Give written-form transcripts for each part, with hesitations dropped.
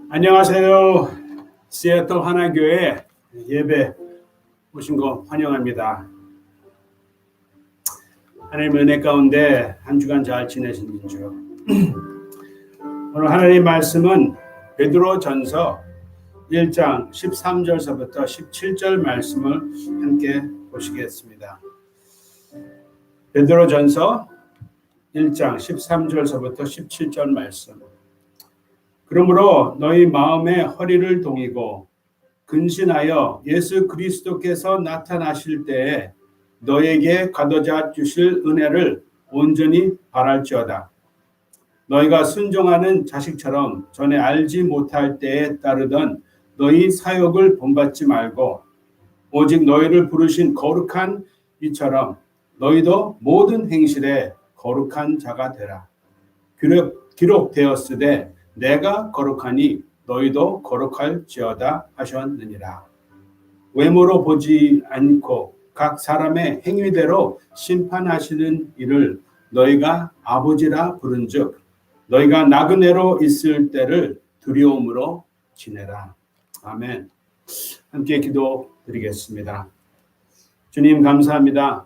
안녕하세요. 시애틀 하나교회 예배 오신 거 환영합니다. 하나님의 은혜 가운데 한 주간 잘 지내셨는지요? 오늘 하나님의 말씀은 베드로전서 1장 13절서부터 17절 말씀을 함께 보시겠습니다. 베드로전서 1장 13절서부터 17절 말씀. 그러므로 너희 마음의 허리를 동이고 근신하여 예수 그리스도께서 나타나실 때에 너에게 가져다 주실 은혜를 온전히 바랄지어다. 너희가 순종하는 자식처럼 전에 알지 못할 때에 따르던 너희 사욕을 본받지 말고 오직 너희를 부르신 거룩한 이처럼 너희도 모든 행실에 거룩한 자가 되라. 기록되었으되 내가 거룩하니 너희도 거룩할지어다 하셨느니라. 외모로 보지 않고 각 사람의 행위대로 심판하시는 이를 너희가 아버지라 부른즉 너희가 나그네로 있을 때를 두려움으로 지내라. 아멘. 함께 기도드리겠습니다. 주님 감사합니다.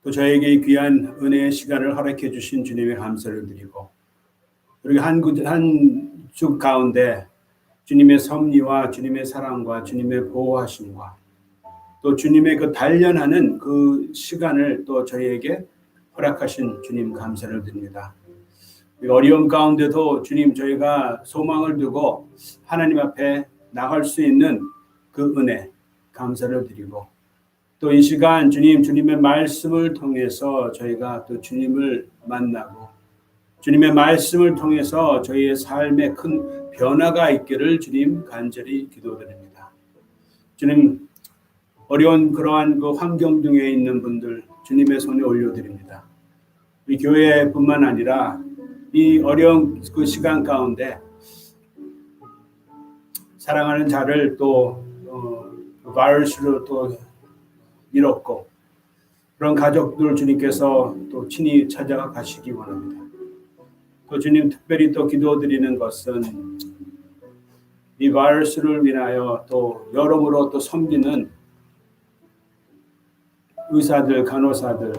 또 저에게 이 귀한 은혜의 시간을 허락해 주신 주님의 감사를 드리고 그리고 한 주 가운데 주님의 섭리와 주님의 사랑과 주님의 보호하심과 또 주님의 그 단련하는 그 시간을 또 저희에게 허락하신 주님 감사를 드립니다. 어려움 가운데도 주님 저희가 소망을 두고 하나님 앞에 나갈 수 있는 그 은혜 감사를 드리고 또 이 시간 주님의 말씀을 통해서 저희가 또 주님을 만나고 주님의 말씀을 통해서 저희의 삶에 큰 변화가 있기를 주님 간절히 기도드립니다. 주님 어려운 그러한 그 환경 중에 있는 분들 주님의 손에 올려드립니다. 이 교회뿐만 아니라 이 어려운 그 시간 가운데 사랑하는 자를 또 바이러스로 또 잃었고 그런 가족들 주님께서 또 친히 찾아가 가시기 원합니다. 또 주님 특별히 또 기도드리는 것은 이 바이러스를 인하여 또 여러모로 또 섬기는 의사들, 간호사들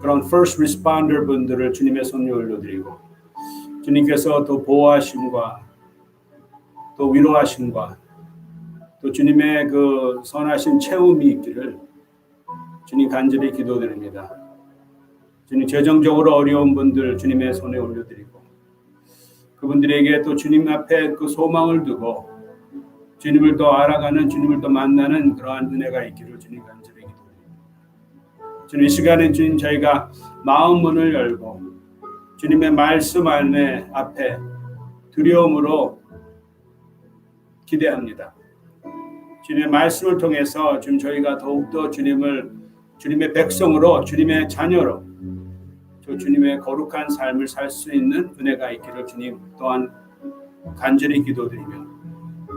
그런 first responder 분들을 주님의 손에 올려드리고 주님께서 또 보호하심과 또 위로하심과 또 주님의 그 선하신 체험이 있기를 주님 간절히 기도드립니다. 주님 재정적으로 어려운 분들 주님의 손에 올려드리고 그분들에게 또 주님 앞에 그 소망을 두고 주님을 더 알아가는 주님을 더 만나는 그러한 은혜가 있기를 주님 간절히 기도드립니다. 주님 이 시간에 주님 저희가 마음 문을 열고 주님의 말씀 안에 앞에 두려움으로 기대합니다. 주님의 말씀을 통해서 지금 저희가 더욱더 주님의 백성으로 주님의 자녀로 주님의 거룩한 삶을 살 수 있는 은혜가 있기를 주님 또한 간절히 기도드리며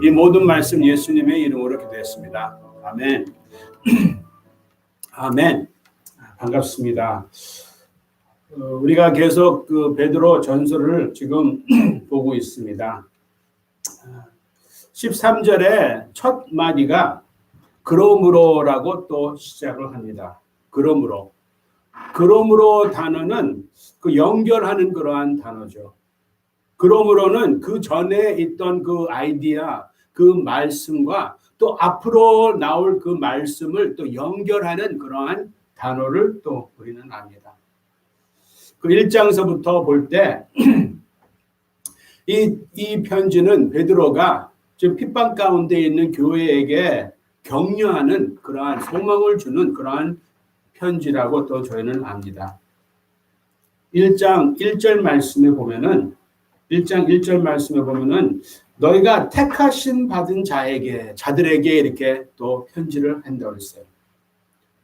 이 모든 말씀 예수님의 이름으로 기도했습니다. 아멘. 아멘. 반갑습니다. 우리가 계속 그 베드로 전서를 지금 보고 있습니다. 13절의 첫 마디가 그러므로라고 또 시작을 합니다. 그러므로 단어는 그 연결하는 그러한 단어죠. 그러므로는 그 전에 있던 그 아이디어, 그 말씀과 또 앞으로 나올 그 말씀을 또 연결하는 그러한 단어를 또 우리는 압니다. 그 1장서부터 볼 때 이 편지는 베드로가 지금 핍박 가운데 있는 교회에게 격려하는 그러한 소망을 주는 그러한 편지라고 또 저희는 압니다. 1장 1절 말씀에 보면은 너희가 택하심 받은 자들에게 이렇게 또 편지를 한다고 했어요.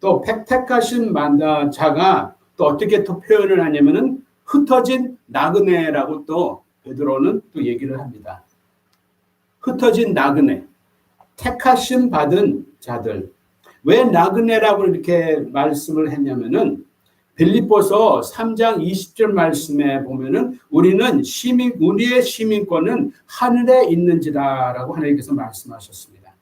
또 택하심 받은 자가 또 어떻게 또 표현을 하냐면은 흩어진 나그네라고 또 베드로는 또 얘기를 합니다. 흩어진 나그네, 택하심 받은 자들. 왜 나그네라고 이렇게 말씀을 했냐면은 빌립보서 3장 20절 말씀에 보면은 우리의 시민권은 하늘에 있는지라라고 하나님께서 말씀하셨습니다.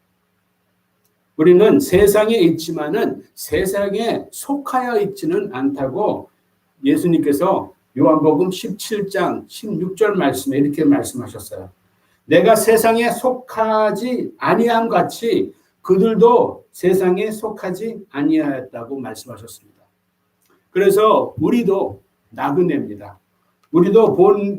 우리는 세상에 있지만은 세상에 속하여 있지는 않다고 예수님께서 요한복음 17장 16절 말씀에 이렇게 말씀하셨어요. 내가 세상에 속하지 아니함 같이 그들도 세상에 속하지 아니하였다고 말씀하셨습니다. 그래서 우리도 나그네입니다. 우리도 본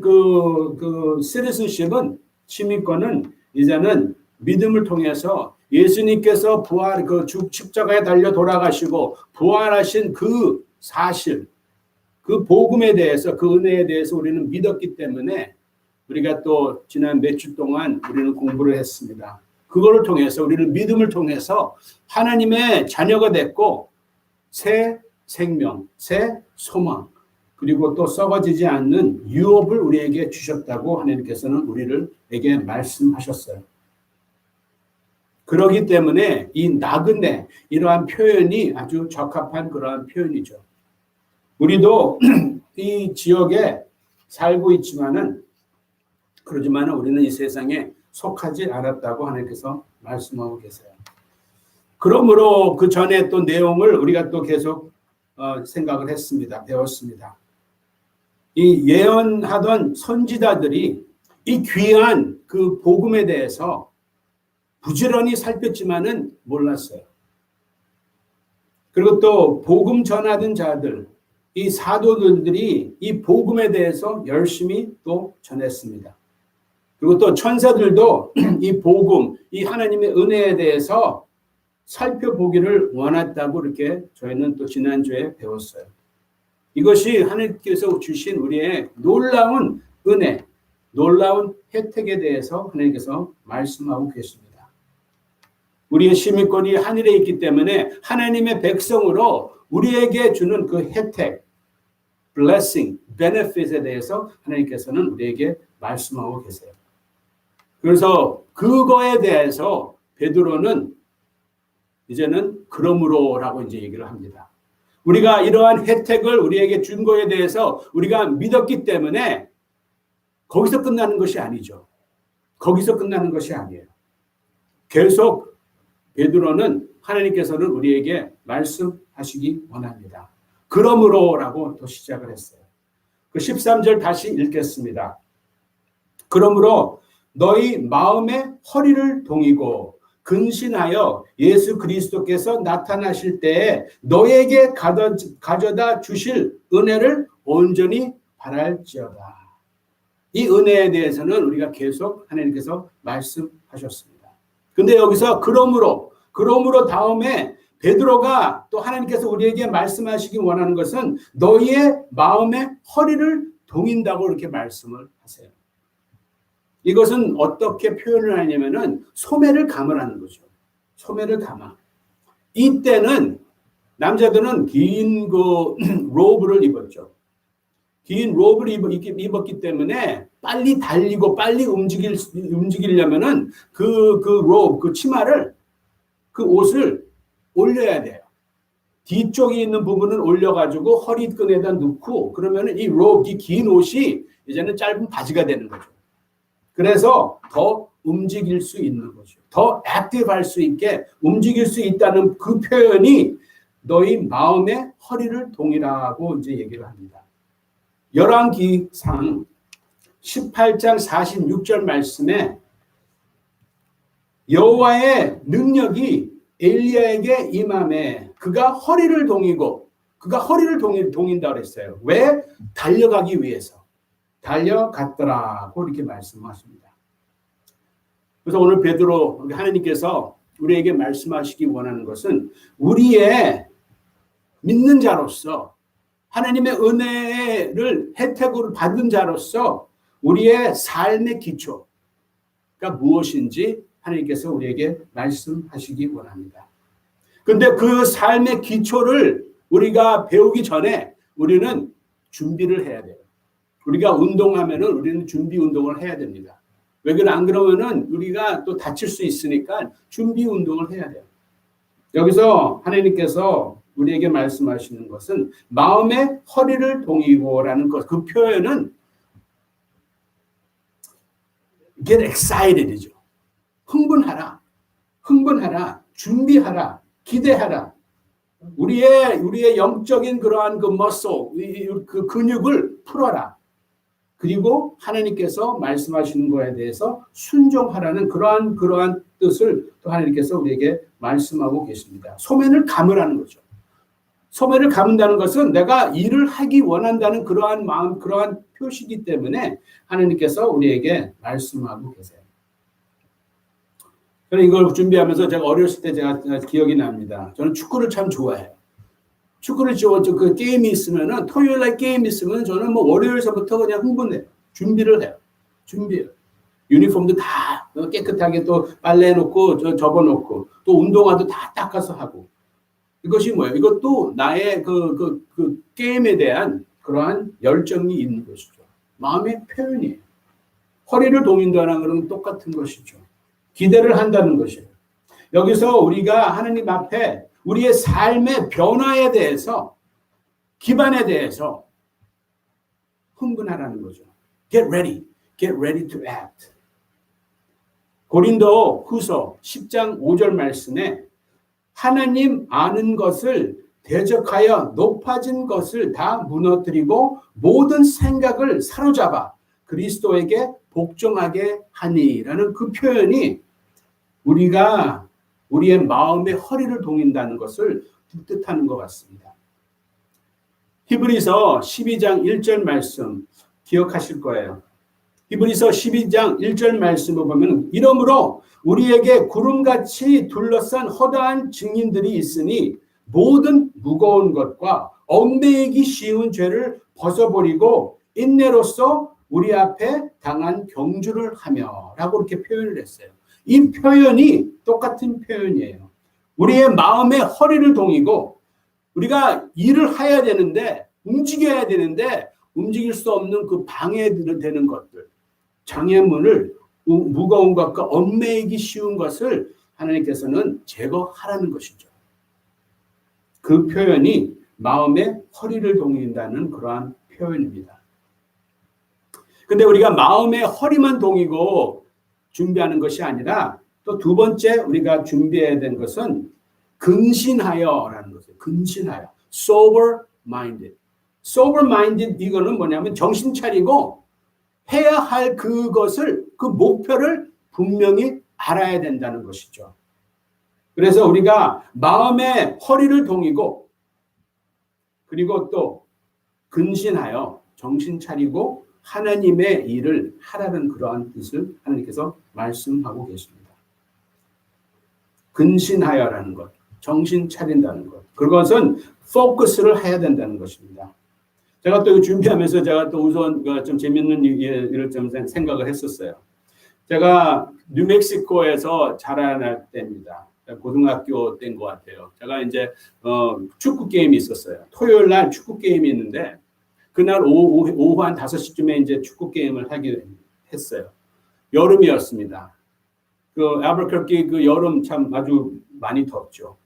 citizenship은 시민권은 이제는 믿음을 통해서 예수님께서 부활 십자가에 달려 돌아가시고 부활하신 그 사실, 그 복음에 대해서 그 은혜에 대해서 우리는 믿었기 때문에 우리가 또 지난 몇 주 동안 우리는 공부를 했습니다. 그거를 통해서 우리는 믿음을 통해서 하나님의 자녀가 됐고 새 생명, 새 소망, 그리고 또 썩어지지 않는 유업을 우리에게 주셨다고 하나님께서는 우리에게 말씀하셨어요. 그렇기 때문에 이 나그네, 이러한 표현이 아주 적합한 그러한 표현이죠. 우리도 이 지역에 살고 있지만은 그러지만은 우리는 이 세상에 속하지 않았다고 하나님께서 말씀하고 계세요. 그러므로 그 전에 또 내용을 우리가 또 계속 생각을 했습니다. 배웠습니다. 이 예언하던 선지자들이 이 귀한 그 복음에 대해서 부지런히 살폈지만은 몰랐어요. 그리고 또 복음 전하던 자들, 이 사도들이 이 복음에 대해서 열심히 또 전했습니다. 그리고 또 천사들도 이 복음, 이 하나님의 은혜에 대해서 살펴보기를 원했다고 이렇게 저희는 또 지난주에 배웠어요. 이것이 하나님께서 주신 우리의 놀라운 은혜, 놀라운 혜택에 대해서 하나님께서 말씀하고 계십니다. 우리의 시민권이 하늘에 있기 때문에 하나님의 백성으로 우리에게 주는 그 혜택, blessing, benefit에 대해서 하나님께서는 우리에게 말씀하고 계세요. 그래서 그거에 대해서 베드로는 이제는 그러므로라고 이제 얘기를 합니다. 우리가 이러한 혜택을 우리에게 준 거에 대해서 우리가 믿었기 때문에 거기서 끝나는 것이 아니죠. 거기서 끝나는 것이 아니에요. 계속 베드로는 하나님께서는 우리에게 말씀하시기 원합니다. 그러므로라고 또 시작을 했어요. 그 13절 다시 읽겠습니다. 그러므로 너희 마음의 허리를 동이고 근신하여 예수 그리스도께서 나타나실 때에 너에게 가져다 주실 은혜를 온전히 바랄지어다. 이 은혜에 대해서는 우리가 계속 하나님께서 말씀하셨습니다. 근데 여기서 그러므로 다음에 베드로가 또 하나님께서 우리에게 말씀하시기 원하는 것은 너희의 마음의 허리를 동인다고 이렇게 말씀을 하세요. 이것은 어떻게 표현을 하냐면은 소매를 감으라는 거죠. 소매를 감아. 이때는 남자들은 긴 로브를 입었죠. 긴 로브를 입었기 때문에 빨리 달리고 빨리 움직이려면은 그 로브, 그 치마를, 그 옷을 올려야 돼요. 뒤쪽에 있는 부분은 올려가지고 허리끈에다 넣고 그러면은 이 로브, 이 긴 옷이 이제는 짧은 바지가 되는 거죠. 그래서 더 움직일 수 있는 거죠. 더 액티브할 수 있게 움직일 수 있다는 그 표현이 너희 마음의 허리를 동이라고 이제 얘기를 합니다. 열왕기상 18장 46절 말씀에 여호와의 능력이 엘리야에게 임함에 그가 허리를 동인다 그랬어요. 왜? 달려가기 위해서. 달려갔더라고 이렇게 말씀하십니다. 그래서 오늘 베드로 하나님께서 우리에게 말씀하시기 원하는 것은 우리의 믿는 자로서 하나님의 은혜를 혜택으로 받은 자로서 우리의 삶의 기초가 무엇인지 하나님께서 우리에게 말씀하시기 원합니다. 그런데 그 삶의 기초를 우리가 배우기 전에 우리는 준비를 해야 돼요. 우리가 운동하면은 우리는 준비 운동을 해야 됩니다. 왜 그래? 안 그러면은 우리가 또 다칠 수 있으니까 준비 운동을 해야 돼요. 여기서 하나님께서 우리에게 말씀하시는 것은 마음의 허리를 동이고라는 것, 그 표현은 get excited이죠. 흥분하라, 준비하라, 기대하라. 우리의 영적인 그러한 그 muscle, 그 근육을 풀어라. 그리고 하나님께서 말씀하시는 거에 대해서 순종하라는 그러한 뜻을 또 하나님께서 우리에게 말씀하고 계십니다. 소맨을 감으라는 거죠. 소맨을 감는다는 것은 내가 일을 하기 원한다는 그러한 마음, 그러한 표시이기 때문에 하나님께서 우리에게 말씀하고 계세요. 저는 이걸 준비하면서 제가 어렸을 때 제가 기억이 납니다. 저는 축구를 참 좋아해요. 축구를 그 게임이 있으면은 토요일 날 게임이 있으면 저는 뭐 월요일서부터 그냥 흥분해요. 준비를 해요. 유니폼도 다 깨끗하게 또 빨래해놓고 접어놓고 또 운동화도 다 닦아서 하고. 이것이 뭐예요? 이것도 나의 그 게임에 대한 그러한 열정이 있는 것이죠. 마음의 표현이에요. 허리를 동인다는 것은 똑같은 것이죠. 기대를 한다는 것이에요. 여기서 우리가 하나님 앞에 우리의 삶의 변화에 대해서, 기반에 대해서 흥분하라는 거죠. Get ready to act. 고린도 후서 10장 5절 말씀에 하나님 아는 것을 대적하여 높아진 것을 다 무너뜨리고 모든 생각을 사로잡아 그리스도에게 복종하게 하니라는 그 표현이 우리가 우리의 마음의 허리를 동인다는 것을 뜻하는 것 같습니다. 히브리서 12장 1절 말씀 기억하실 거예요. 히브리서 12장 1절 말씀을 보면 이러므로 우리에게 구름같이 둘러싼 허다한 증인들이 있으니 모든 무거운 것과 얽매이기 쉬운 죄를 벗어버리고 인내로써 우리 앞에 당한 경주를 하며 라고 이렇게 표현을 했어요. 이 표현이 똑같은 표현이에요. 우리의 마음의 허리를 동이고 우리가 일을 해야 되는데 움직여야 되는데 움직일 수 없는 그 방해되는 것들, 장애물을 무거운 것과 얽매이기 쉬운 것을 하나님께서는 제거하라는 것이죠. 그 표현이 마음의 허리를 동인다는 그러한 표현입니다. 근데 우리가 마음의 허리만 동이고 준비하는 것이 아니라 또 두 번째 우리가 준비해야 되는 것은 근신하여라는 것이에요. 근신하여. sober minded. sober minded 이거는 뭐냐면 정신 차리고 해야 할 그것을 그 목표를 분명히 알아야 된다는 것이죠. 그래서 우리가 마음의 허리를 동이고 그리고 또 근신하여 정신 차리고 하나님의 일을 하라는 그러한 뜻을 하나님께서 말씀하고 계십니다. 근신하여라는 것, 정신 차린다는 것, 그것은 포커스를 해야 된다는 것입니다. 제가 또 준비하면서 제가 또 우선 좀 재밌는 일을 좀 생각을 했었어요. 제가 뉴멕시코에서 자라날 때입니다. 고등학교 때인 것 같아요. 제가 이제 축구 게임이 있었어요. 토요일 날 축구 게임이 있는데 그날 오후 한 5시쯤에 이제 축구 게임을 하기로 했어요. 여름이었습니다. 그 알버커키 그 여름 참 아주 많이 덥죠.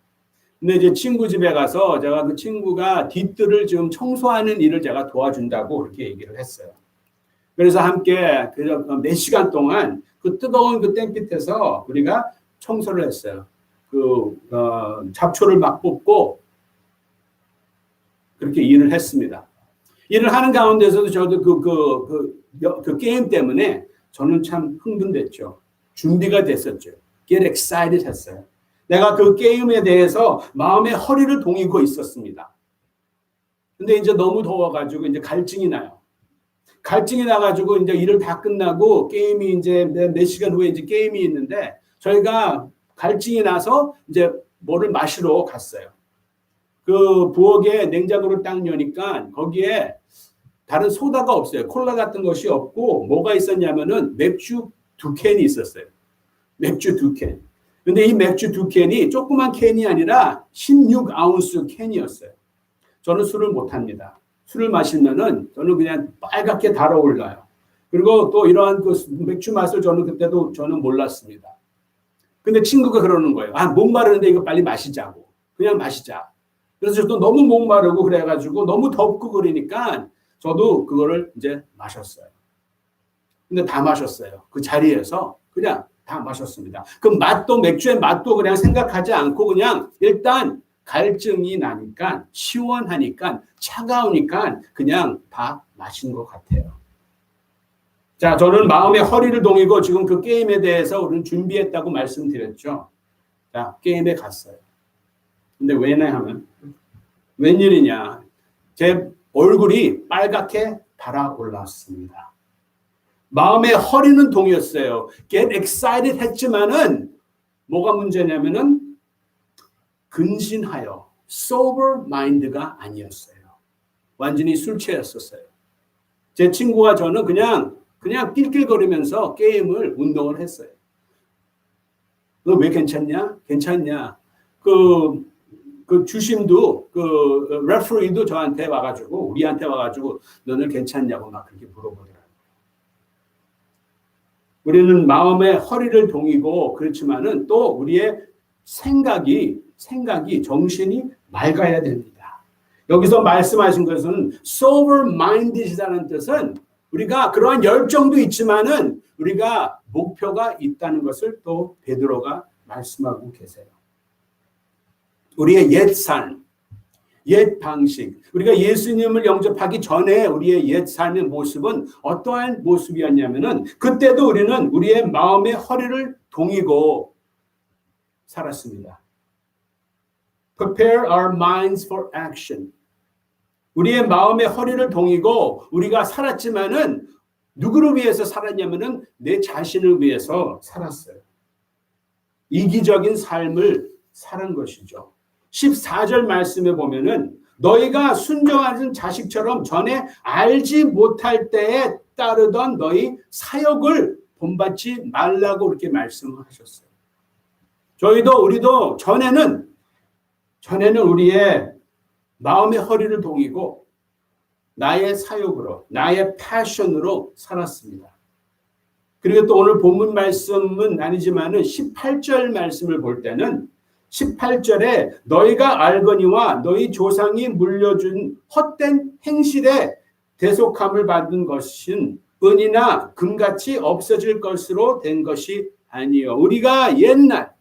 근데 이제 친구 집에 가서 제가 그 친구가 뒤뜰을 지금 청소하는 일을 제가 도와준다고 그렇게 얘기를 했어요. 그래서 함께 몇 시간 동안 그 뜨거운 그 땡볕에서 우리가 청소를 했어요. 잡초를 막 뽑고 그렇게 일을 했습니다. 일을 하는 가운데서도 저도 그 게임 때문에 저는 참 흥분됐죠. 준비가 됐었죠. Get excited 했어요. 내가 그 게임에 대해서 마음의 허리를 동이고 있었습니다. 근데 이제 너무 더워가지고 이제 갈증이 나요. 갈증이 나가지고 이제 일을 다 끝나고 게임이 이제 몇 시간 후에 이제 게임이 있는데 저희가 갈증이 나서 이제 뭐를 마시러 갔어요. 그 부엌에 냉장고를 딱 여니까 거기에 다른 소다가 없어요. 콜라 같은 것이 없고 뭐가 있었냐면은 맥주 2캔이 있었어요. 맥주 2캔. 근데 이 맥주 2캔이 조그만 캔이 아니라 16아운스 캔이었어요. 저는 술을 못합니다. 술을 마시면은 저는 그냥 빨갛게 달아올라요. 그리고 또 이러한 그 맥주 맛을 저는 그때도 저는 몰랐습니다. 근데 친구가 그러는 거예요. 아, 목마르는데 이거 빨리 마시자고. 그냥 마시자. 그래서 또 너무 목마르고 그래가지고 너무 덥고 그러니까 저도 그거를 이제 마셨어요. 근데 다 마셨어요. 그 자리에서 그냥 다 마셨습니다. 그 맛도, 맥주의 맛도 그냥 생각하지 않고 그냥 일단 갈증이 나니까, 시원하니까, 차가우니까 그냥 다 마신 것 같아요. 자, 저는 마음의 허리를 동이고 지금 그 게임에 대해서 우리는 준비했다고 말씀드렸죠. 자, 게임에 갔어요. 근데 왜냐 웬일이냐. 제 얼굴이 빨갛게 달아올랐습니다. 마음의 허리는 동이었어요. Get excited 했지만은 뭐가 문제냐면은 근신하여 sober mind가 아니었어요. 완전히 술 취했었어요. 제 친구와 저는 그냥 낄낄거리면서 게임을 운동을 했어요. 너 왜 괜찮냐? 괜찮냐? 그 주심도 레퍼리도 저한테 와가지고 우리한테 와가지고 너는 괜찮냐고 막 그렇게 물어보더라고요. 우리는 마음의 허리를 동이고 그렇지만은 또 우리의 생각이 정신이 맑아야 됩니다. 여기서 말씀하신 것은 sober mind이라는 뜻은 우리가 그러한 열정도 있지만은 우리가 목표가 있다는 것을 또 베드로가 말씀하고 계세요. 우리의 옛 삶, 옛 방식, 우리가 예수님을 영접하기 전에 우리의 옛 삶의 모습은 어떠한 모습이었냐면은 그때도 우리는 우리의 마음의 허리를 동이고 살았습니다. Prepare our minds for action. 우리의 마음의 허리를 동이고 우리가 살았지만은 누구를 위해서 살았냐면은 내 자신을 위해서 살았어요. 이기적인 삶을 사는 것이죠. 14절 말씀에 보면은 너희가 순종하는 자식처럼 전에 알지 못할 때에 따르던 너희 사역을 본받지 말라고 그렇게 말씀을 하셨어요. 우리도 전에는 우리의 마음의 허리를 동이고 나의 사역으로, 나의 패션으로 살았습니다. 그리고 또 오늘 본문 말씀은 아니지만은 18절 말씀을 볼 때는 18절에 너희가 알거니와 너희 조상이 물려준 헛된 행실에 대속함을 받은 것은 은이나 금같이 없어질 것으로 된 것이 아니요. 우리가 옛날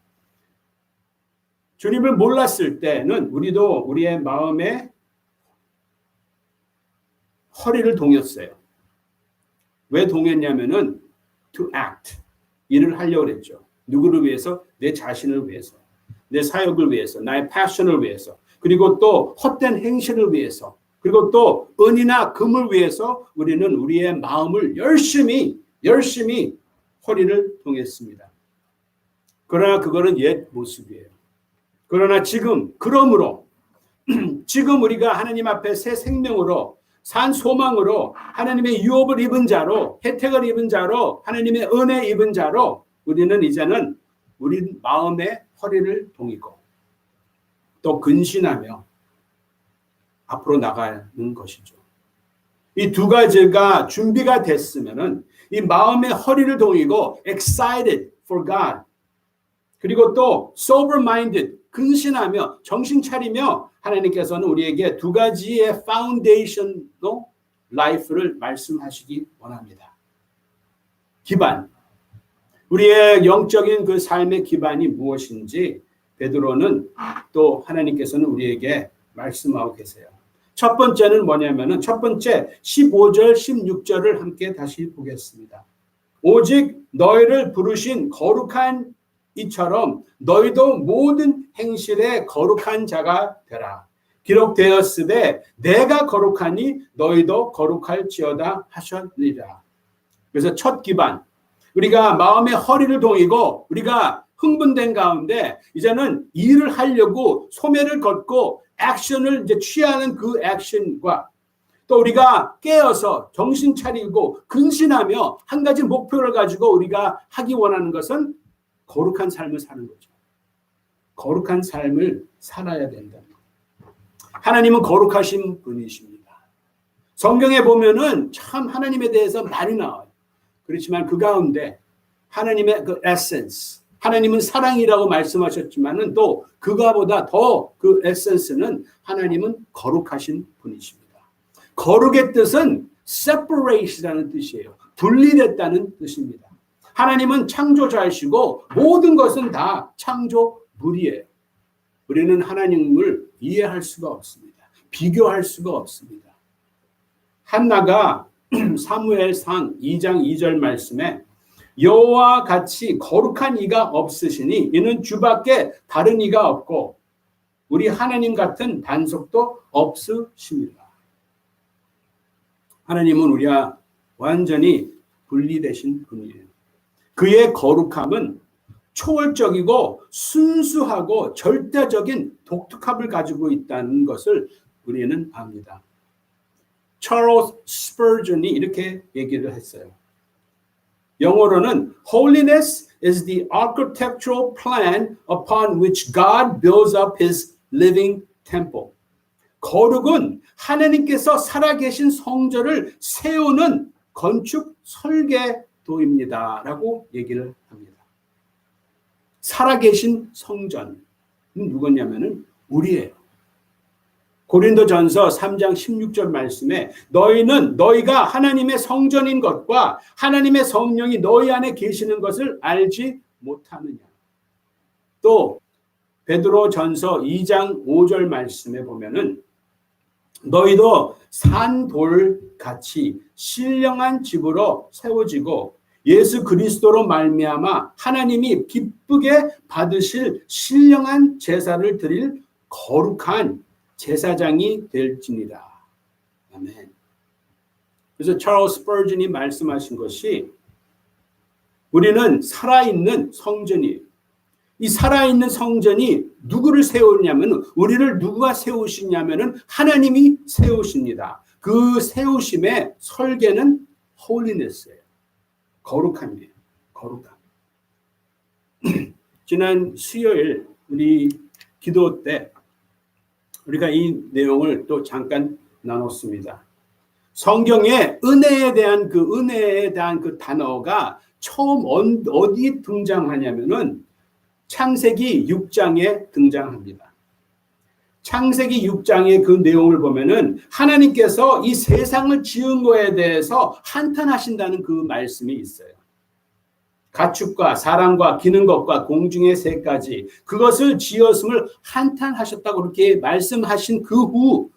주님을 몰랐을 때는 우리도 우리의 마음에 허리를 동였어요. 왜 동였냐면은 to act, 일을 하려고 했죠. 누구를 위해서? 내 자신을 위해서, 내 사역을 위해서, 나의 패션을 위해서, 그리고 또 헛된 행실을 위해서, 그리고 또 은이나 금을 위해서 우리는 우리의 마음을 열심히 허리를 동였습니다. 그러나 그거는 옛 모습이에요. 그러나 그러므로 지금 우리가 하나님 앞에 새 생명으로 산 소망으로 하나님의 유업을 입은 자로, 혜택을 입은 자로, 하나님의 은혜 입은 자로 우리는 이제는 우리 마음의 허리를 동이고 또 근신하며 앞으로 나가는 것이죠. 이 두 가지가 준비가 됐으면은 이 마음의 허리를 동이고 excited for God, 그리고 또 sober-minded, 근신하며 정신 차리며 하나님께서는 우리에게 두 가지의 파운데이션로 라이프를 말씀하시기 원합니다. 기반, 우리의 영적인 그 삶의 기반이 무엇인지 베드로는 또 하나님께서는 우리에게 말씀하고 계세요. 첫 번째는 뭐냐면은 첫 번째 15절 16절을 함께 다시 보겠습니다. 오직 너희를 부르신 거룩한 이처럼 너희도 모든 행실에 거룩한 자가 되라. 기록되었으되 내가 거룩하니 너희도 거룩할지어다 하셨느니라. 그래서 첫 기반, 우리가 마음의 허리를 동이고 우리가 흥분된 가운데 이제는 일을 하려고 소매를 걷고 액션을 이제 취하는 그 액션과 또 우리가 깨어서 정신 차리고 근신하며 한 가지 목표를 가지고 우리가 하기 원하는 것은 거룩한 삶을 사는 거죠. 거룩한 삶을 살아야 된다. 하나님은 거룩하신 분이십니다. 성경에 보면은 참 하나님에 대해서 많이 나와요. 그렇지만 그 가운데 하나님의 그 에센스, 하나님은 사랑이라고 말씀하셨지만은 또 그거보다 더 그 에센스는 하나님은 거룩하신 분이십니다. 거룩의 뜻은 separate라는 뜻이에요. 분리됐다는 뜻입니다. 하나님은 창조자이시고 모든 것은 다 창조물이에요. 우리는 하나님을 이해할 수가 없습니다. 비교할 수가 없습니다. 한나가 사무엘상 2장 2절 말씀에 여호와 같이 거룩한 이가 없으시니 이는 주밖에 다른 이가 없고 우리 하나님 같은 단속도 없으십니다. 하나님은 우리와 완전히 분리되신 분이에요. 그의 거룩함은 초월적이고 순수하고 절대적인 독특함을 가지고 있다는 것을 우리는 압니다. 찰스 스퍼전이 이렇게 얘기를 했어요. 영어로는 Holiness is the architectural plan upon which God builds up his living temple. 거룩은 하나님께서 살아계신 성전을 세우는 건축 설계도입니다. 라고 얘기를 합니다. 살아계신 성전은 누구냐면은 우리예요. 고린도전서 3장 16절 말씀에 너희가 하나님의 성전인 것과 하나님의 성령이 너희 안에 계시는 것을 알지 못하느냐. 또 베드로전서 2장 5절 말씀에 보면은 너희도 산돌같이 신령한 집으로 세워지고 예수 그리스도로 말미암아 하나님이 기쁘게 받으실 신령한 제사를 드릴 거룩한 제사장이 될지니라. 아멘. 그래서 찰스 스퍼전이 말씀하신 것이 우리는 살아있는 성전이에요. 이 살아있는 성전이 누구를 세우냐면 우리를 누가 세우시냐면은 하나님이 세우십니다. 그 세우심의 설계는 홀리네스예요. 거룩함이에요. 거룩함. 지난 수요일 우리 기도 때 우리가 이 내용을 또 잠깐 나눴습니다. 성경에 은혜에 대한 그 단어가 처음 어디 등장하냐면은 창세기 6장에 등장합니다. 창세기 6장의 그 내용을 보면은 하나님께서 이 세상을 지은 거에 대해서 한탄하신다는 그 말씀이 있어요. 가축과 사람과 기는 것과 공중의 새까지 그것을 지었음을 한탄하셨다고 그렇게 말씀하신 그 후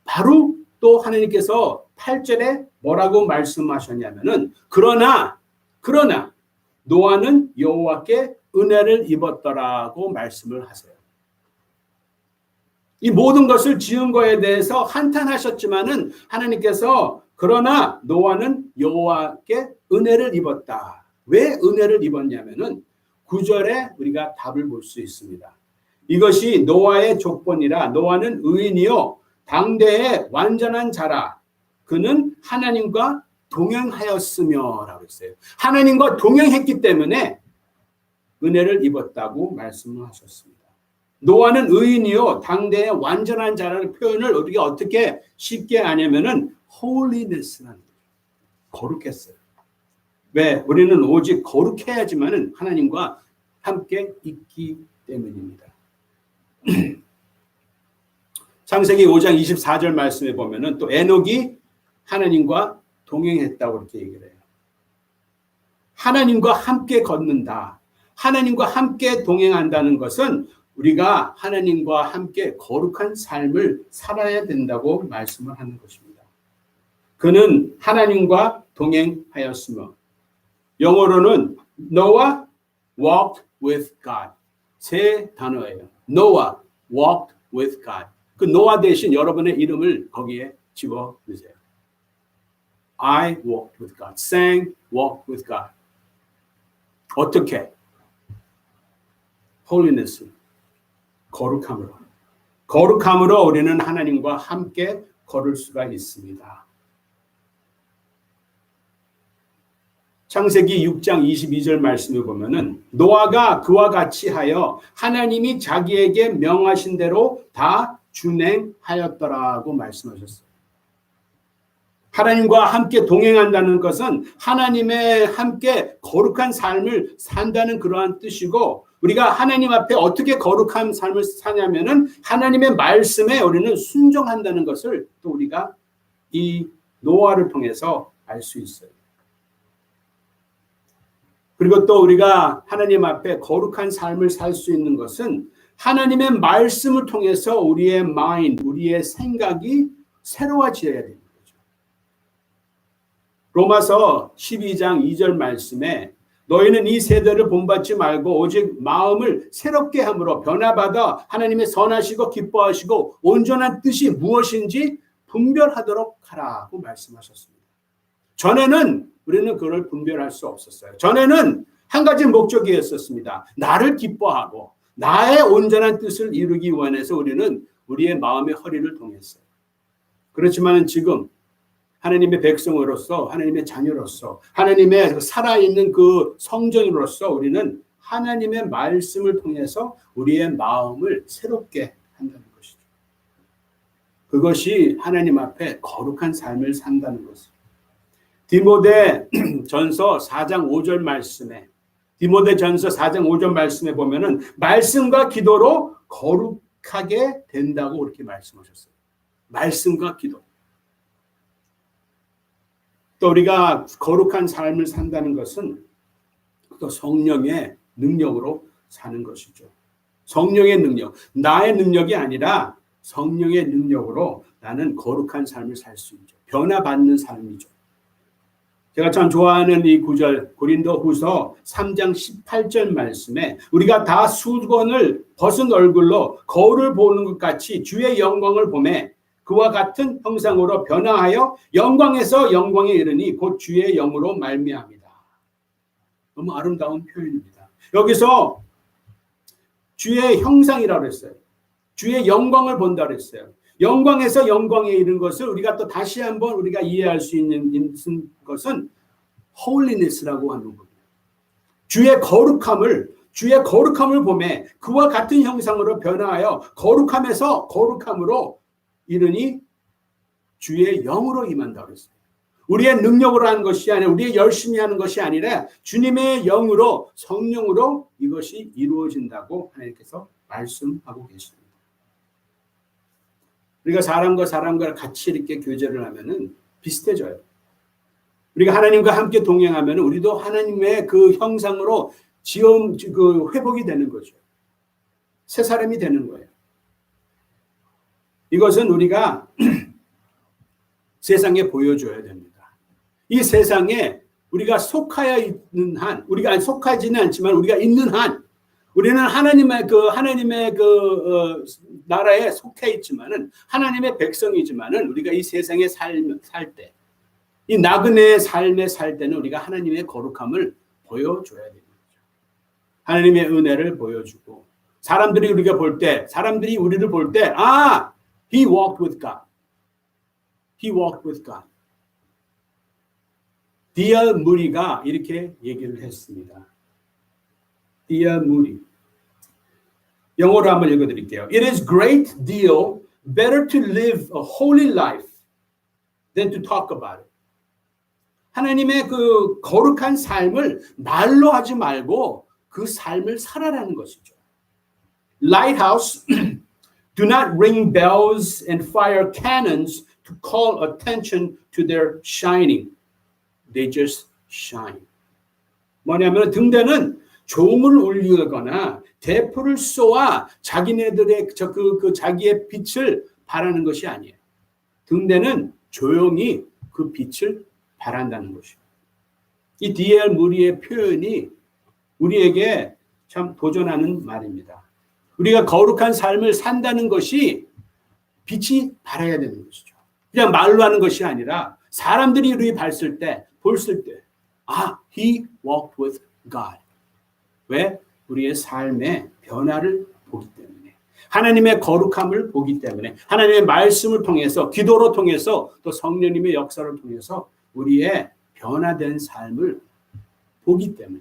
바로 또 하나님께서 8절에 뭐라고 말씀하셨냐면은 그러나 노아는 여호와께 은혜를 입었더라고 말씀을 하세요. 이 모든 것을 지은 거에 대해서 한탄하셨지만은 하나님께서 그러나 노아는 여호와께 은혜를 입었다. 왜 은혜를 입었냐면은 9절에 우리가 답을 볼 수 있습니다. 이것이 노아의 조건이라 노아는 의인이요 당대의 완전한 자라 그는 하나님과 동행하였으며 라고 했어요. 하나님과 동행했기 때문에 은혜를 입었다고 말씀을 하셨습니다. 노아는 의인이요 당대의 완전한 자라는 표현을 우리가 어떻게 쉽게 하냐면은 holiness라는 거룩했어요. 왜? 우리는 오직 거룩해야지만은 하나님과 함께 있기 때문입니다. 창세기 5장 24절 말씀에 보면은 또 에녹이 하나님과 동행했다고 이렇게 얘기를 해요. 하나님과 함께 걷는다. 하나님과 함께 동행한다는 것은 우리가 하나님과 함께 거룩한 삶을 살아야 된다고 말씀을 하는 것입니다. 그는 하나님과 동행하였으며 영어로는 Noah walked with God. 세 단어예요. Noah walked with God. 그 노아 대신 여러분의 이름을 거기에 집어넣으세요. I walked with God. sang walked with God. 어떻게? holiness. 거룩함으로. 거룩함으로 우리는 하나님과 함께 걸을 수가 있습니다. 창세기 6장 22절 말씀을 보면은 노아가 그와 같이 하여 하나님이 자기에게 명하신 대로 다 준행하였더라고 말씀하셨어요. 하나님과 함께 동행한다는 것은 하나님의 함께 거룩한 삶을 산다는 그러한 뜻이고, 우리가 하나님 앞에 어떻게 거룩한 삶을 사냐면은 하나님의 말씀에 우리는 순종한다는 것을 또 우리가 이 노아를 통해서 알 수 있어요. 그리고 또 우리가 하나님 앞에 거룩한 삶을 살 수 있는 것은 하나님의 말씀을 통해서 우리의 마인드, 우리의 생각이 새로워져야 됩니다. 로마서 12장 2절 말씀에 너희는 이 세대를 본받지 말고 오직 마음을 새롭게 함으로 변화받아 하나님의 선하시고 기뻐하시고 온전한 뜻이 무엇인지 분별하도록 하라고 말씀하셨습니다. 전에는 우리는 그걸 분별할 수 없었어요. 전에는 한 가지 목적이 있었습니다. 나를 기뻐하고 나의 온전한 뜻을 이루기 원해서 우리는 우리의 마음의 허리를 동했어요. 그렇지만 지금 하나님의 백성으로서, 하나님의 자녀로서, 하나님의 살아있는 그 성전으로서 우리는 하나님의 말씀을 통해서 우리의 마음을 새롭게 한다는 것이죠. 그것이 하나님 앞에 거룩한 삶을 산다는 것이죠. 디모데 전서 4장 5절 말씀에, 디모데 전서 4장 5절 말씀에 보면은 말씀과 기도로 거룩하게 된다고 그렇게 말씀하셨어요. 말씀과 기도. 또 우리가 거룩한 삶을 산다는 것은 또 성령의 능력으로 사는 것이죠. 성령의 능력, 나의 능력이 아니라 성령의 능력으로 나는 거룩한 삶을 살 수 있죠. 변화받는 삶이죠. 제가 참 좋아하는 이 구절, 고린도후서 3장 18절 말씀에 우리가 다 수건을 벗은 얼굴로 거울을 보는 것 같이 주의 영광을 보매 그와 같은 형상으로 변화하여 영광에서 영광에 이르니 곧 주의 영으로 말미암이다. 너무 아름다운 표현입니다. 여기서 주의 형상이라고 했어요. 주의 영광을 본다고 했어요. 영광에서 영광에 이른 것을 우리가 또 다시 한번 우리가 이해할 수 있는 것은 holiness라고 하는 겁니다. 주의 거룩함을 보매 그와 같은 형상으로 변화하여 거룩함에서 거룩함으로 이르니 주의 영으로 임한다고 했어요. 우리의 능력으로 하는 것이 아니라 우리의 열심히 하는 것이 아니라 주님의 영으로 성령으로 이것이 이루어진다고 하나님께서 말씀하고 계십니다. 우리가 사람과 같이 이렇게 교제를 하면은 비슷해져요. 우리가 하나님과 함께 동행하면 우리도 하나님의 그 형상으로 회복이 되는 거죠. 새 사람이 되는 거예요. 이것은 우리가 세상에 보여줘야 됩니다. 이 세상에 우리가 속하여 있는 한, 우리가 속하지는 않지만 우리가 있는 한, 우리는 하나님의 나라에 속해 있지만은 하나님의 백성이지만은 우리가 이 세상에 살 때, 이 나그네의 삶에 살 때는 우리가 하나님의 거룩함을 보여줘야 됩니다. 하나님의 은혜를 보여주고 사람들이 우리를 볼 때, he walked with God. He walked with God. 디얼 무리가 이렇게 얘기를 했습니다. 디얼 무리. 영어로 한번 읽어드릴게요. It is great deal better to live a holy life than to talk about it. 하나님의 그 거룩한 삶을 말로 하지 말고 그 삶을 살아라는 것이죠. Lighthouse do not ring bells and fire cannons to call attention to their shining. They just shine. 뭐냐면 등대는 종을 울리거나 대포를 쏘아 자기네들의 자기의 빛을 발하는 것이 아니에요. 등대는 조용히 그 빛을 발한다는 것이에요. 이 디엘 무리의 표현이 우리에게 참 도전하는 말입니다. 우리가 거룩한 삶을 산다는 것이 빛이 발해야 되는 것이죠. 그냥 말로 하는 것이 아니라 사람들이 우리 봤을 때, 볼을 때, he walked with God. 왜? 우리의 삶의 변화를 보기 때문에, 하나님의 거룩함을 보기 때문에, 하나님의 말씀을 통해서, 기도로 통해서, 또 성령님의 역사를 통해서 우리의 변화된 삶을 보기 때문에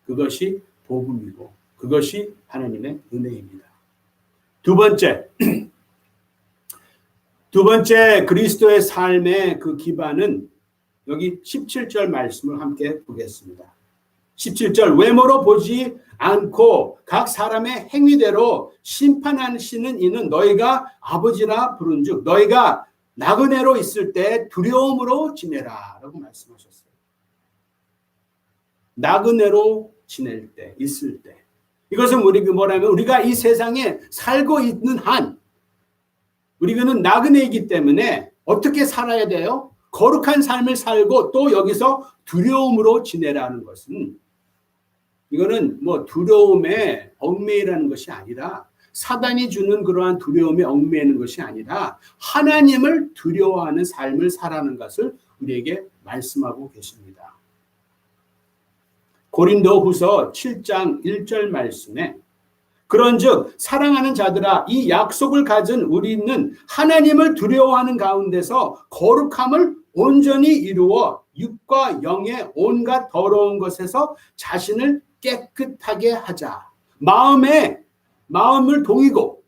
그것이 복음이고 그것이 하나님의 은혜입니다. 두 번째, 두 번째 그리스도의 삶의 그 기반은 여기 17절 말씀을 함께 보겠습니다. 17절 외모로 보지 않고 각 사람의 행위대로 심판하시는 이는 너희가 아버지라 부른즉 너희가 나그네로 있을 때 두려움으로 지내라 라고 말씀하셨어요. 나그네로 지낼 때, 있을 때. 이것은 뭐라면 우리가 이 세상에 살고 있는 한 우리는 나그네이기 때문에 어떻게 살아야 돼요? 거룩한 삶을 살고 또 여기서 두려움으로 지내라는 것은 이거는 뭐 두려움에 얽매이라는 것이 아니라 사단이 주는 그러한 두려움에 얽매이는 것이 아니라 하나님을 두려워하는 삶을 살아가는 것을 우리에게 말씀하고 계십니다. 고린도후서 7장 1절 말씀에 그런즉 사랑하는 자들아 이 약속을 가진 우리는 하나님을 두려워하는 가운데서 거룩함을 온전히 이루어 육과 영의 온갖 더러운 것에서 자신을 깨끗하게 하자. 마음을 동이고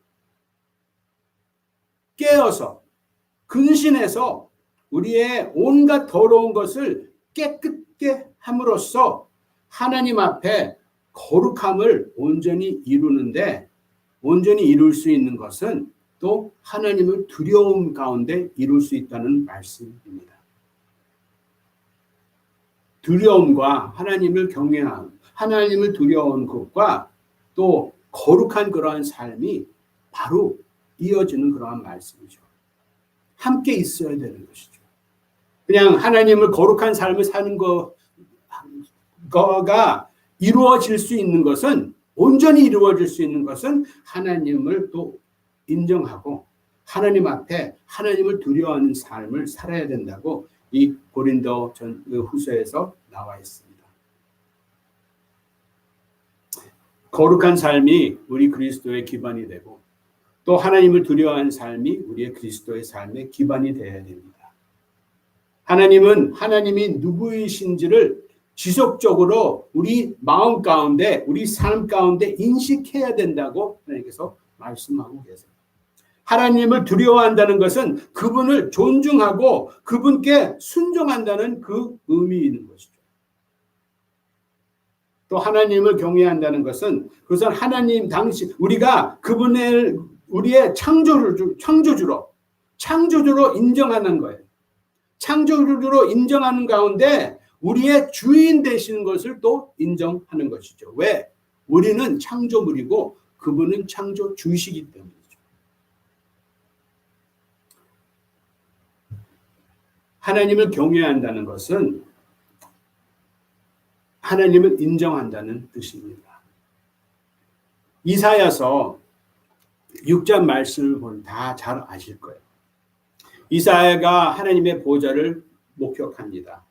깨어서 근신해서 우리의 온갖 더러운 것을 깨끗게 함으로써 하나님 앞에 거룩함을 온전히 이루는데 온전히 이룰 수 있는 것은 또 하나님을 두려움 가운데 이룰 수 있다는 말씀입니다. 두려움과 하나님을 경외함, 하나님을 두려워하는 것과 또 거룩한 그러한 삶이 바로 이어지는 그러한 말씀이죠. 함께 있어야 되는 것이죠. 그냥 하나님을 거룩한 삶을 사는 거가 이루어질 수 있는 것은 온전히 이루어질 수 있는 것은 하나님을 또 인정하고 하나님 앞에 하나님을 두려워하는 삶을 살아야 된다고 이 고린도 후서에서 나와 있습니다. 거룩한 삶이 우리 그리스도의 기반이 되고 또 하나님을 두려워하는 삶이 우리의 그리스도의 삶의 기반이 되어야 됩니다. 하나님은 하나님이 누구이신지를 지속적으로 우리 마음 가운데 우리 삶 가운데 인식해야 된다고 하나님께서 말씀하고 계세요. 하나님을 두려워한다는 것은 그분을 존중하고 그분께 순종한다는 그 의미인 것이죠. 또 하나님을 경외한다는 것은 그것은 하나님 당시 우리가 그분을 우리의 창조주로 인정하는 거예요. 창조주로 인정하는 가운데 우리의 주인 되시는 것을 또 인정하는 것이죠. 왜? 우리는 창조물이고 그분은 창조주이시기 때문이죠. 하나님을 경외한다는 것은 하나님을 인정한다는 뜻입니다. 이사야서 6장 말씀을 보면 다 잘 아실 거예요. 이사야가 하나님의 보좌를 목격합니다.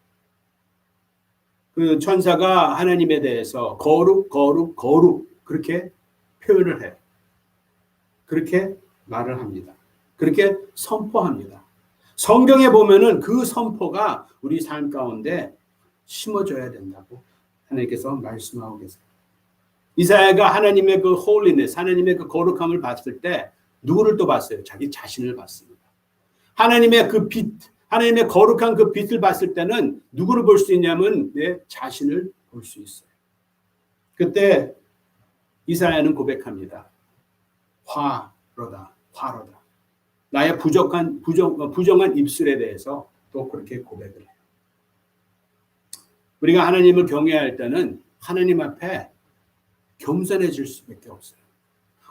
그 천사가 하나님에 대해서 거룩 그렇게 표현을 해요. 그렇게 말을 합니다. 그렇게 선포합니다. 성경에 보면은 그 선포가 우리 삶 가운데 심어져야 된다고 하나님께서 말씀하고 계세요. 이사야가 하나님의 그 holiness, 하나님의 그 거룩함을 봤을 때 누구를 또 봤어요? 자기 자신을 봤습니다. 하나님의 그 빛, 하나님의 거룩한 그 빛을 봤을 때는 누구를 볼 수 있냐면 내 자신을 볼 수 있어요. 그때 이사야는 고백합니다. 화로다. 나의 부정한 입술에 대해서 또 그렇게 고백을 해요. 우리가 하나님을 경외할 때는 하나님 앞에 겸손해질 수밖에 없어요.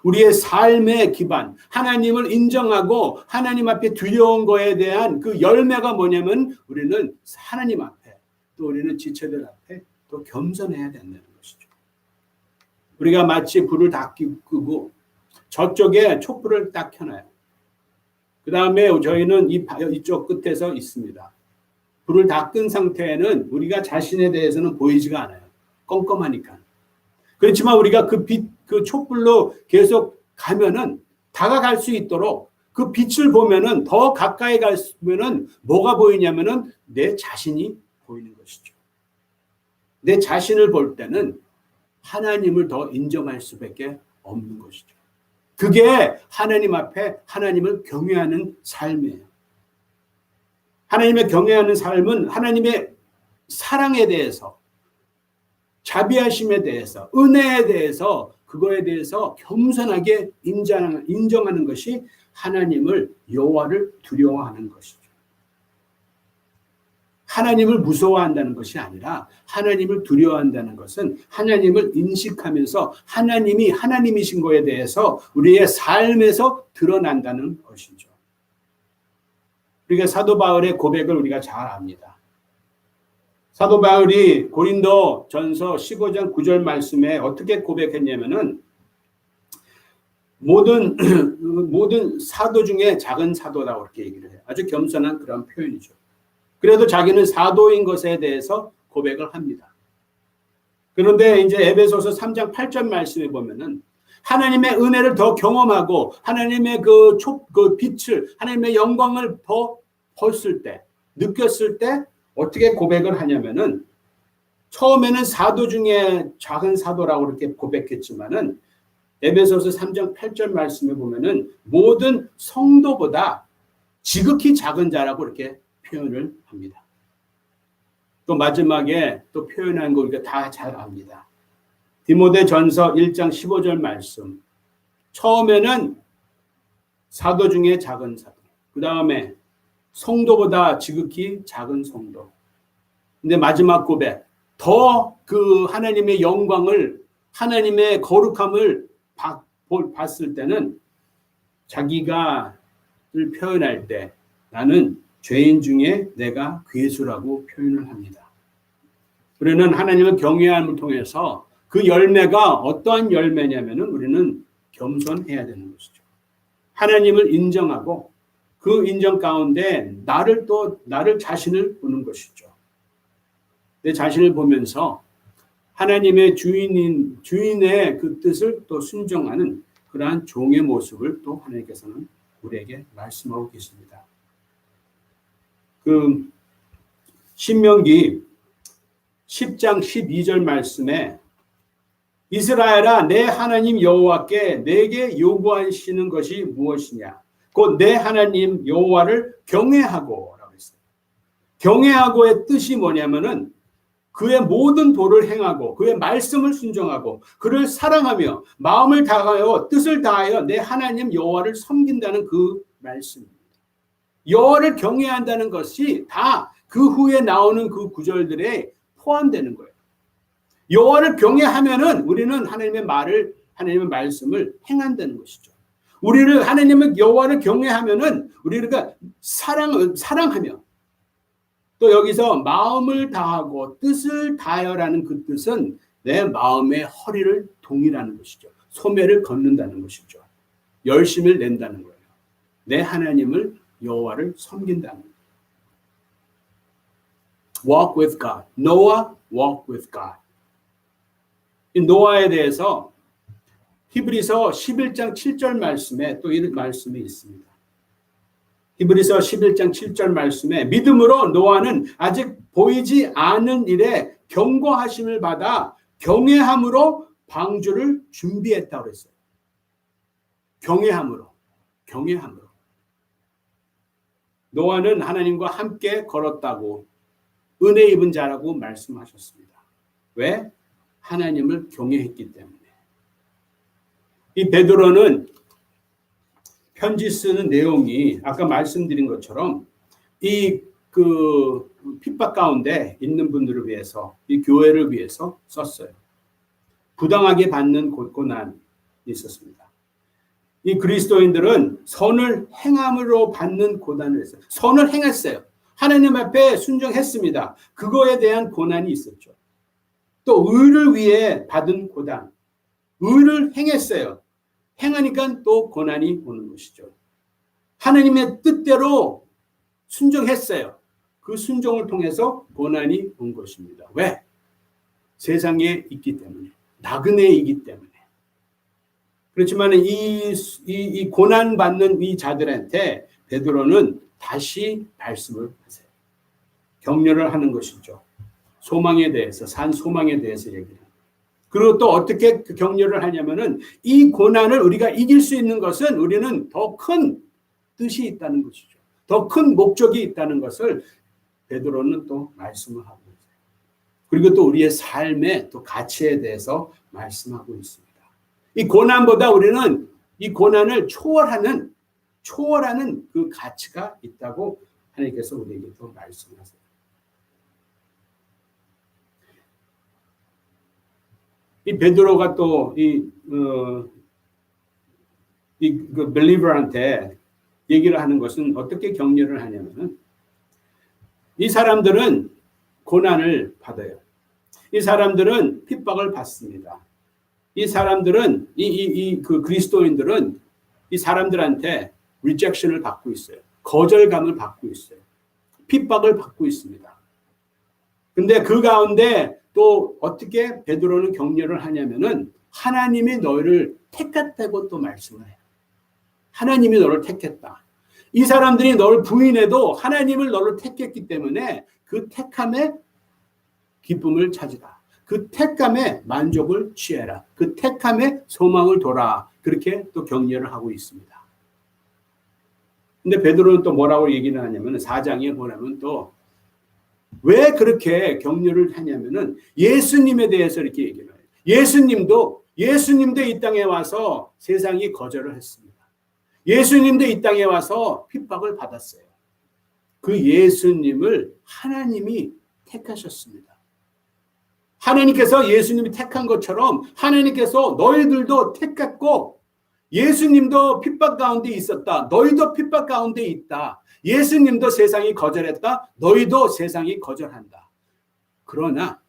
우리의 삶의 기반, 하나님을 인정하고 하나님 앞에 두려운 거에 대한 그 열매가 뭐냐면 우리는 하나님 앞에 또 우리는 지체들 앞에 또 겸손해야 된다는 것이죠. 우리가 마치 불을 다 끄고 저쪽에 촛불을 딱 켜놔요. 그 다음에 저희는 이쪽 끝에서 있습니다. 불을 다 끈 상태에는 우리가 자신에 대해서는 보이지가 않아요. 껌껌하니까. 그렇지만 우리가 그 빛, 그 촛불로 계속 가면은 다가갈 수 있도록 그 빛을 보면은 더 가까이 가면은 뭐가 보이냐면은 내 자신이 보이는 것이죠. 내 자신을 볼 때는 하나님을 더 인정할 수밖에 없는 것이죠. 그게 하나님 앞에 하나님을 경외하는 삶이에요. 하나님의 경외하는 삶은 하나님의 사랑에 대해서, 자비하심에 대해서, 은혜에 대해서, 그거에 대해서 겸손하게 인정하는 것이 하나님을, 여호와를 두려워하는 것이죠. 하나님을 무서워한다는 것이 아니라 하나님을 두려워한다는 것은 하나님을 인식하면서 하나님이 하나님이신 것에 대해서 우리의 삶에서 드러난다는 것이죠. 그러니까 사도 바울의 고백을 우리가 잘 압니다. 사도 바울이 고린도 전서 15장 9절 말씀에 어떻게 고백했냐면은 모든 사도 중에 작은 사도라고 그렇게 얘기를 해요. 아주 겸손한 그런 표현이죠. 그래도 자기는 사도인 것에 대해서 고백을 합니다. 그런데 이제 에베소서 3장 8절 말씀에 보면은 하나님의 은혜를 더 경험하고 하나님의 그 빛을, 하나님의 영광을 더 봤을 때, 느꼈을 때 어떻게 고백을 하냐면은 처음에는 사도 중에 작은 사도라고 그렇게 고백했지만은 에베소서 3장 8절 말씀에 보면은 모든 성도보다 지극히 작은 자라고 이렇게 표현을 합니다. 또 마지막에 또 표현한 거 우리가 다 잘 압니다. 디모데 전서 1장 15절 말씀. 처음에는 사도 중에 작은 사도. 그 다음에 성도보다 지극히 작은 성도. 근데 마지막 고백. 더 그 하나님의 영광을, 하나님의 거룩함을 봤을 때는 자기가 표현할 때 나는 죄인 중에 내가 괴수라고 표현을 합니다. 우리는 하나님을 경외함을 통해서 그 열매가 어떠한 열매냐면은 우리는 겸손해야 되는 것이죠. 하나님을 인정하고 그 인정 가운데 나를 자신을 보는 것이죠. 내 자신을 보면서 하나님의 주인의 그 뜻을 또 순종하는 그러한 종의 모습을 또 하나님께서는 우리에게 말씀하고 계십니다. 그 신명기 10장 12절 말씀에 이스라엘아 내 하나님 여호와께 내게 요구하시는 것이 무엇이냐 곧 내 하나님 여호와를 경외하고 라고 했어요. 경외하고의 뜻이 뭐냐면은 그의 모든 도를 행하고 그의 말씀을 순종하고 그를 사랑하며 마음을 다하여 뜻을 다하여 내 하나님 여호와를 섬긴다는 그 말씀입니다. 여호와를 경외한다는 것이 다 그 후에 나오는 그 구절들에 포함되는 거예요. 여호와를 경외하면은 우리는 하나님의 말을, 하나님의 말씀을 행한다는 것이죠. 우리를 하나님의 여호와를 경외하면은 우리가 사랑하며 또 여기서 마음을 다하고 뜻을 다하여라는 그 뜻은 내 마음의 허리를 동이라는 것이죠. 소매를 걷는다는 것이죠. 열심을 낸다는 거예요. 내 하나님을 여호와를 섬긴다는 거예요. Walk with God. Noah walk with God. 이 노아에 대해서 히브리서 11장 7절 말씀에 또 이런 말씀이 있습니다. 히브리서 11장 7절 말씀에 믿음으로 노아는 아직 보이지 않은 일에 경고하심을 받아 경외함으로 방주를 준비했다고 그랬어요. 경외함으로. 노아는 하나님과 함께 걸었다고 은혜 입은 자라고 말씀하셨습니다. 왜? 하나님을 경외했기 때문에. 이 베드로는 편지 쓰는 내용이 아까 말씀드린 것처럼 이 그 핍박 가운데 있는 분들을 위해서, 이 교회를 위해서 썼어요. 부당하게 받는 고난이 있었습니다. 이 그리스도인들은 선을 행함으로 받는 고난을 했어요. 선을 행했어요. 하나님 앞에 순종했습니다. 그거에 대한 고난이 있었죠. 또 의를 위해 받은 고난. 의를 행했어요. 행하니까 또 고난이 오는 것이죠. 하나님의 뜻대로 순종했어요. 그 순종을 통해서 고난이 온 것입니다. 왜? 세상에 있기 때문에. 나그네에 있기 때문에. 그렇지만 이 고난받는 이 자들한테 베드로는 다시 말씀을 하세요. 격려를 하는 것이죠. 소망에 대해서, 산 소망에 대해서 얘기를 합니다. 그리고 또 어떻게 격려를 하냐면은 이 고난을 우리가 이길 수 있는 것은 우리는 더 큰 뜻이 있다는 것이죠. 더 큰 목적이 있다는 것을 베드로는 또 말씀을 하고 있어요. 그리고 또 우리의 삶의 또 가치에 대해서 말씀하고 있습니다. 이 고난보다 우리는 이 고난을 초월하는 그 가치가 있다고 하나님께서 우리에게 또 말씀하세요. 이 베드로가 또 그 believer한테 얘기를 하는 것은 어떻게 격려를 하냐면은 이 사람들은 고난을 받아요. 이 사람들은 핍박을 받습니다. 이 사람들은 그 그리스도인들은 이 사람들한테 rejection을 받고 있어요. 거절감을 받고 있어요. 핍박을 받고 있습니다. 근데 그 가운데 또 어떻게 베드로는 격려를 하냐면은 하나님이 너희를 택했다고 또 말씀을 해요. 하나님이 너를 택했다. 이 사람들이 너를 부인해도 하나님을 너를 택했기 때문에 그 택함의 기쁨을 찾으라. 그 택감의 만족을 취해라. 그 택감의 소망을 둬라. 그렇게 또 격려를 하고 있습니다. 근데 베드로는 또 뭐라고 얘기를 하냐면 4장에 보면 또 왜 그렇게 격려를 하냐면은 예수님에 대해서 이렇게 얘기를 해요. 예수님도 이 땅에 와서 세상이 거절을 했습니다. 예수님도 이 땅에 와서 핍박을 받았어요. 그 예수님을 하나님이 택하셨습니다. 하나님께서 예수님이 택한 것처럼 하나님께서 너희들도 택했고 예수님도 핍박 가운데 있었다. 너희도 핍박 가운데 있다. 예수님도 세상이 거절했다. 너희도 세상이 거절한다. 그러나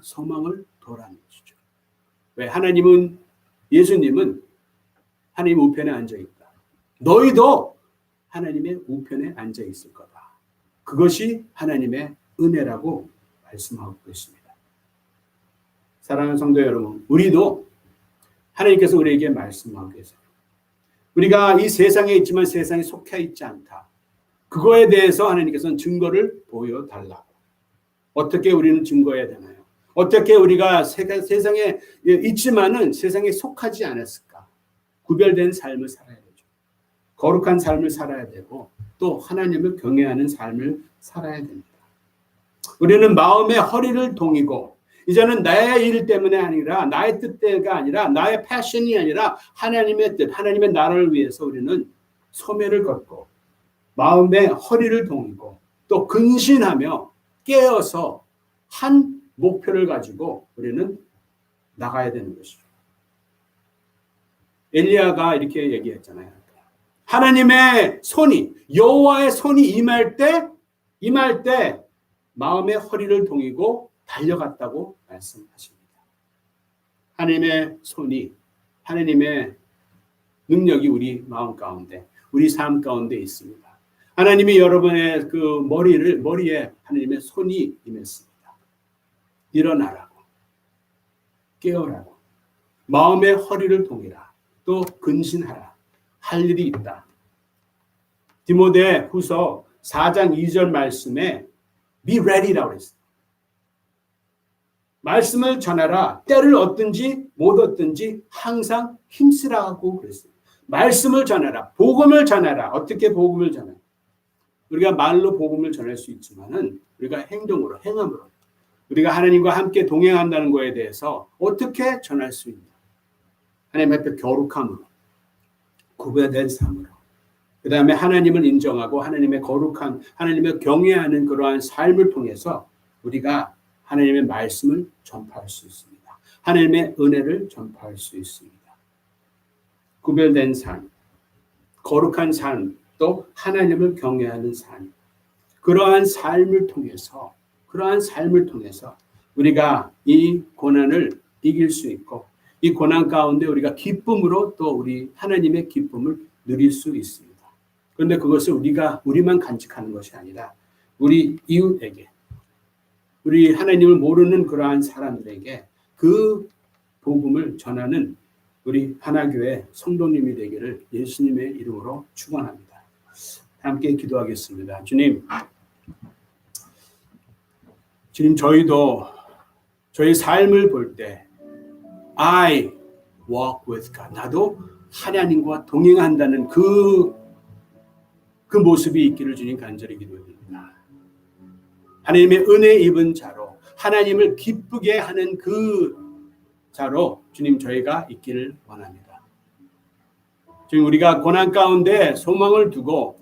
소망을 둬라는 것이죠. 왜? 예수님은 하나님 우편에 앉아 있다. 너희도 하나님의 우편에 앉아 있을 거다. 그것이 하나님의 은혜라고 말씀하고 있습니다. 사랑하는 성도 여러분, 우리도 하나님께서 우리에게 말씀하고 계세요. 우리가 이 세상에 있지만 세상에 속해 있지 않다. 그거에 대해서 하나님께서는 증거를 보여달라고. 어떻게 우리는 증거해야 되나요? 어떻게 우리가 세상에 있지만은 세상에 속하지 않았을까? 구별된 삶을 살아야 되죠. 거룩한 삶을 살아야 되고 또 하나님을 경외하는 삶을 살아야 됩니다. 우리는 마음의 허리를 동이고 이제는 나의 일 때문에 아니라 나의 뜻대가 아니라 나의 패션이 아니라 하나님의 뜻, 하나님의 나라를 위해서 우리는 소매를 걷고 마음의 허리를 동이고 또 근신하며 깨어서 한 목표를 가지고 우리는 나가야 되는 것이죠. 엘리야가 이렇게 얘기했잖아요. 하나님의 손이 여호와의 손이 임할 때 마음의 허리를 동이고 달려갔다고 말씀하십니다. 하나님의 손이 하나님의 능력이 우리 마음 가운데 우리 삶 가운데 있습니다. 하나님이 여러분의 그 머리에 하나님의 손이 임했습니다. 일어나라고 깨어라고 마음의 허리를 동이라 또 근신하라 할 일이 있다. 디모데 후서 4장 2절 말씀에 be ready라고 했어요. 말씀을 전하라. 때를 얻든지 못 얻든지 항상 힘쓰라고 그랬어요. 말씀을 전하라. 복음을 전하라. 어떻게 복음을 전하라? 우리가 말로 복음을 전할 수 있지만은 우리가 행동으로, 행함으로 우리가 하나님과 함께 동행한다는 것에 대해서 어떻게 전할 수 있냐? 하나님 앞에 거룩함으로, 구별된 삶으로, 그 다음에 하나님을 인정하고 하나님의 거룩한, 하나님을 경외하는 그러한 삶을 통해서 우리가 하나님의 말씀을 전파할 수 있습니다. 하나님의 은혜를 전파할 수 있습니다. 구별된 삶, 거룩한 삶, 또 하나님을 경외하는 삶. 그러한 삶을 통해서 우리가 이 고난을 이길 수 있고 이 고난 가운데 우리가 기쁨으로 또 우리 하나님의 기쁨을 누릴 수 있습니다. 그런데 그것을 우리만 간직하는 것이 아니라 우리 이웃에게 우리 하나님을 모르는 그러한 사람들에게 그 복음을 전하는 우리 하나교회 성도님이 되기를 예수님의 이름으로 축원합니다. 함께 기도하겠습니다. 주님, 저희도 저희 삶을 볼 때 I walk with God. 나도 하나님과 동행한다는 그 모습이 있기를 주님 간절히 기도드립니다. 하나님의 은혜 입은 자로 하나님을 기쁘게 하는 그 자로 주님 저희가 있기를 원합니다. 지금 우리가 고난 가운데 소망을 두고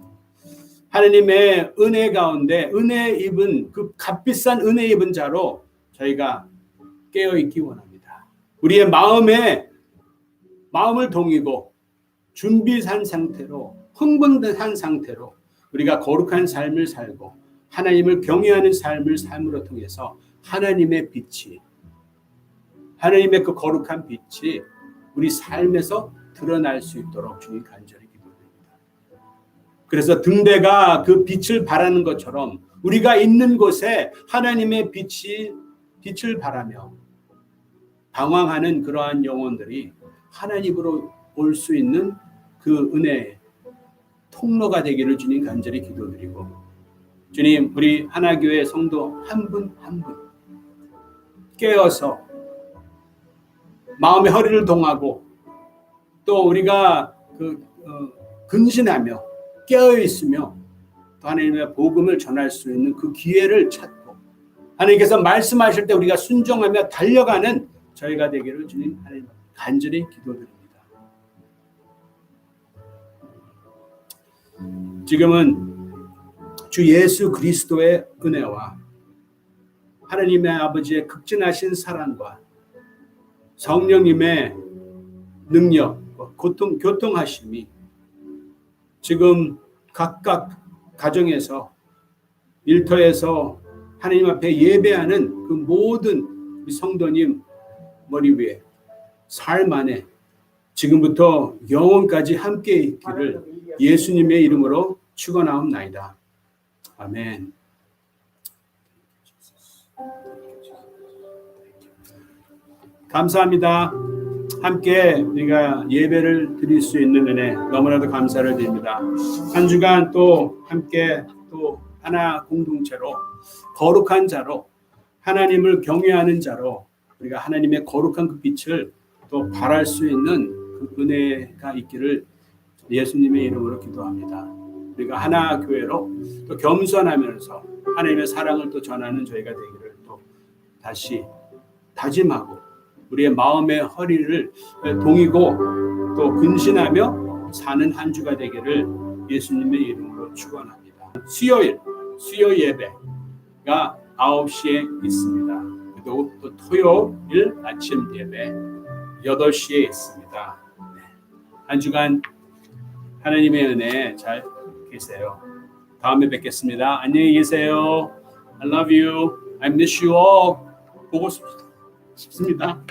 하나님의 은혜 가운데 은혜 입은 그 값비싼 은혜 입은 자로 저희가 깨어 있기 원합니다. 우리의 마음을 동이고 준비한 상태로 흥분한 상태로 우리가 거룩한 삶을 살고 하나님을 경외하는 삶을 삶으로 통해서 하나님의 빛이 하나님의 그 거룩한 빛이 우리 삶에서 드러날 수 있도록 주님 간절히 기도드립니다. 그래서 등대가 그 빛을 발하는 것처럼 우리가 있는 곳에 하나님의 빛을 발하며 방황하는 그러한 영혼들이 하나님으로 올 수 있는 그 은혜의 통로가 되기를 주님 간절히 기도드리고 주님 우리 하나교회 성도 한 분 한 분 깨어서 마음의 허리를 동하고 또 우리가 근신하며 깨어 있으며 또 하나님의 복음을 전할 수 있는 그 기회를 찾고 하나님께서 말씀하실 때 우리가 순종하며 달려가는 저희가 되기를 주님 하나님 간절히 기도드립니다. 지금은 주 예수 그리스도의 은혜와 하나님의 아버지의 극진하신 사랑과 성령님의 능력과 교통하심이 지금 각각 가정에서 일터에서 하나님 앞에 예배하는 그 모든 성도님 머리 위에 삶 안에 지금부터 영원까지 함께 있기를 예수님의 이름으로 축원하옵나이다. 아멘. 감사합니다. 함께 우리가 예배를 드릴 수 있는 은혜 너무나도 감사를 드립니다. 한 주간 또 함께 또 하나 공동체로 거룩한 자로 하나님을 경외하는 자로 우리가 하나님의 거룩한 그 빛을 또 발할 수 있는 그 은혜가 있기를 예수님의 이름으로 기도합니다. 우리가 하나 교회로 또 겸손하면서 하나님의 사랑을 또 전하는 저희가 되기를 또 다시 다짐하고 우리의 마음의 허리를 동이고 또 근신하며 사는 한 주가 되기를 예수님의 이름으로 축원합니다. 수요 예배가 9시에 있습니다. 또 토요일 아침 예배 8시에 있습니다. 한 주간 하나님의 은혜 잘 계세요. 다음에 뵙겠습니다. 안녕히 계세요. I love you. I miss you all. 보고 싶습니다.